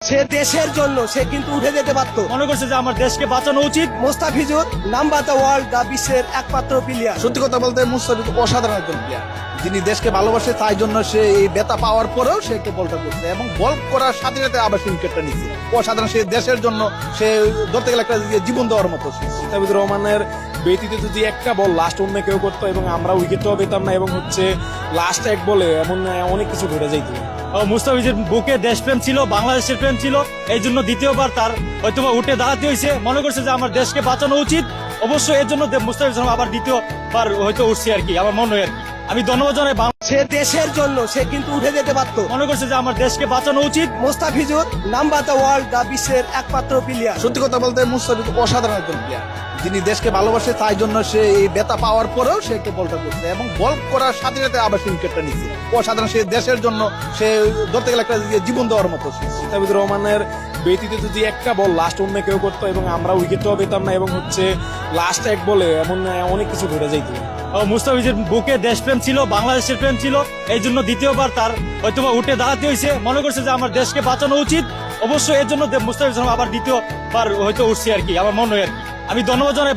সে দেশের জন্য সে কিন্তু উঠে যেতে পারত। মনে করছে যে আমার দেশকে বাঁচানো উচিত। মোস্তাফিজুর নাম্বার দ্য ওয়ার্ল্ড দা বিশ্বের একমাত্র প্লেয়ার। সত্যি কথা বলতে মুস্তাফিজ অসাধারণ একজন প্লেয়ার, যিনি দেশকে ভালোবাসে, তাই জন্য সে এই ব্যথা পাওয়ার পরেও সে একটু বলটা করছে এবং বল করার সাথে সাথে আবার সে উইকেটটা নিচ্ছে। অসাধারণ, সে দেশের জন্য সে ধরতে গেলে একটা জীবন দেওয়ার মতো। মুস্তাফিজুর রহমানের ব্যতীত যদি একটা বল লাস্ট অন্য কেউ করতো এবং আমরা উইকেটটাও পেতাম না, এবং লাস্ট এক বলে এমন অনেক কিছু ঘটে যাইতো। মুস্তাফিজের বুকে দেশপ্রেম ছিল, বাংলাদেশের প্রেম ছিল, এই জন্য দ্বিতীয়বার তার হয়তো উঠে দাঁড়াতে হয়েছে। মনে করছে যে আমার দেশকে বাঁচানো উচিত, অবশ্যই এর জন্য মুস্তাফিজ আবার দ্বিতীয়বার হয়তো উঠছে আর কি, আমার মনে হয় আর কি। আমি ধন্যবাদ জানাই। সে দেশের জন্য সে কিন্তু উঠে যেতে পারত। মনে করছে যে আমার দেশকে বাঁচানো উচিত। মোস্তাফিজুর নাম্বার দ্য ওয়ার্ল্ড দা বিশ্বের একমাত্র প্লেয়ার। সত্যি কথা বলতে মুস্তাফিজ অসাধারণ একজন প্লেয়ার, যিনি দেশকে ভালোবাসে, তাই জন্য সে এই ব্যথা পাওয়ার পরেও সে একটু বলটা করছে এবং বল করার সাথে সাথে আবার সে উইকেটটা নিচ্ছে। অসাধারণ, সে দেশের জন্য সে ধরতে গেলে একটা জীবন দেওয়ার মতো। মুস্তাফিজুর রহমানের ব্যতীত যদি একটা বল লাস্ট অন্য কেউ করতো এবং আমরা উইকেটটাও পেতাম না, এবং লাস্ট এক বলে এমন অনেক কিছু ঘটে যাইতো। মুস্তাফিজের বুকে দেশপ্রেম ছিল, বাংলাদেশের প্রেম ছিল, এই জন্য দ্বিতীয়বার তার হয়তো উঠে দাঁড়াতে হয়েছে। মনে করছে যে আমার দেশকে বাঁচানো উচিত, অবশ্যই এর জন্য মুস্তাফিজ আবার দ্বিতীয়বার হয়তো উঠছে আর কি, আমার মনে হয় আর কি। আমি ধন্যবাদ জানাই।